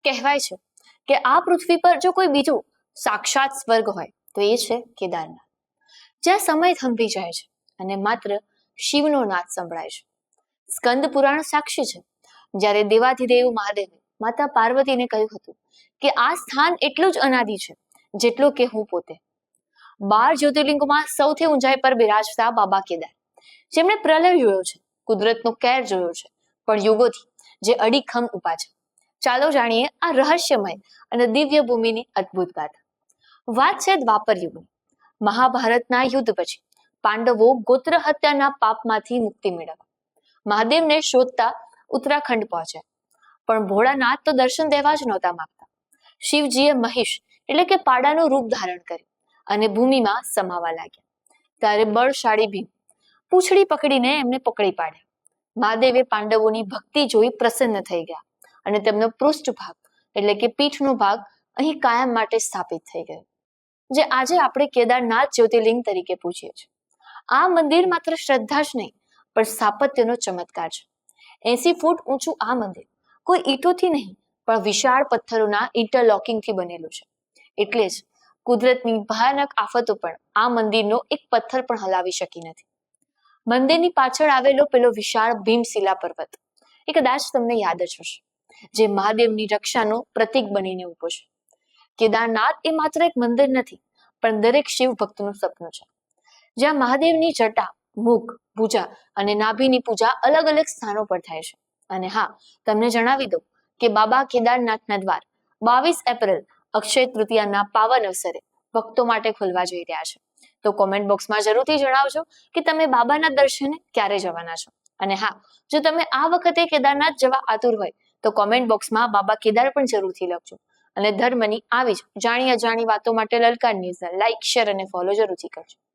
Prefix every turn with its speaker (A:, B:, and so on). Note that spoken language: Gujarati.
A: કહેવાય છે કે આ પૃથ્વી પર જો કોઈ બીજું સાક્ષાત સ્વર્ગ હોય તો એ છે કેદારનાથ, જ્યાં સમય થંભી જાય છે અને માત્ર શિવનો નાદ સંભળાય છે. સ્કંદ પુરાણ સાક્ષી છે, જ્યારે દેવાધિદેવ મહાદેવે માતા પાર્વતીને કહ્યું હતું કે આ સ્થાન એટલું જ અનાદિ છે જેટલું કે હું પોતે. 12 જ્યોતિર્લિંગોમાં સૌથી ઊંચાઈ પર બિરાજતા બાબા કેદાર, જેમણે પ્રલય જોયો છે, કુદરતનો કેર જોયો છે, પણ યુગોથી જે અડીખમ ઉભા છે. ચાલો જાણીએ આ રહસ્યમય અને દિવ્ય ભૂમિની અદ્ભુત ગાથા. વાત છે દ્વાપર યુગની. મહાભારતના યુદ્ધ પછી પાંડવો ગોત્ર હત્યાના પાપમાંથી મુક્તિ મેળવવા મહાદેવને શોધતા ઉત્તરાખંડ પહોંચ્યા, પણ ભોળાનાથ તો દર્શન દેવા જ નહોતા માંગતા. શિવજીએ મહિષ એટલે કે પાડાનું રૂપ ધારણ કર્યું અને ભૂમિમાં સમાવા લાગ્યા. ત્યારે બળશાળી ભીમ પૂંછડી પકડીને એમને પકડી પાડ્યા. મહાદેવે પાંડવોની ભક્તિ જોઈ પ્રસન્ન થઈ ગયા અને તેમનો પૃષ્ઠભાગ એટલે કે પીઠનો ભાગ અહીં કાયમ માટે સ્થાપિત થઈ ગયો, જે આજે આપણે કેદારનાથ જ્યોતિર્લિંગ તરીકે પૂછીએ છીએ. આ મંદિર માત્ર શ્રદ્ધા જ નહીં, પણ સ્થાપત્યનો ચમત્કાર છે. 80 ફૂટ ઊંચું આ મંદિર કોઈ ઈંટોથી નહીં, પણ વિશાળ પથ્થરોના ઇન્ટરલોકિંગથી બનેલું છે. એટલે જ કુદરતની ભયાનક આફતો પણ આ મંદિરનો એક પથ્થર પણ હલાવી શકી નથી. મંદિરની પાછળ આવેલો પેલો વિશાળ ભીમશિલા પર્વત એ કદાચ તમને યાદ જ હશે, જે મહાદેવની રક્ષાનું પ્રતીક બનીને ઉભો છે. કેદારનાથ એ માત્ર એક મંદિર નથી, પણ દરેક શિવ ભક્તનું સપનું છે, જ્યાં મહાદેવની જટા, મુખ, ભુજા અને નાભિની પૂજા અલગ અલગ સ્થાનો પર થાય છે. અને હા, તમને જણાવી દઉં કે બાબા કેદારનાથના દ્વાર 22 એપ્રિલ અક્ષય તૃતીયાના પાવન અવસરે ભક્તો માટે ખુલવા જઈ રહ્યા છે. તો કોમેન્ટ બોક્સમાં જરૂરથી જણાવજો કે તમે બાબાના દર્શને ક્યારે જવાના છો. અને હા, જો તમે આ વખતે કેદારનાથ જવા આતુર હોય તો કોમેન્ટ બોક્સમાં બાબા કેદાર પણ જરૂરથી લખજો. અને ધર્મની આવી જ જાણી અજાણી વાતો માટે લલકાર ન્યૂઝને લાઈક, શેર અને ફોલો જરૂરથી કરજો.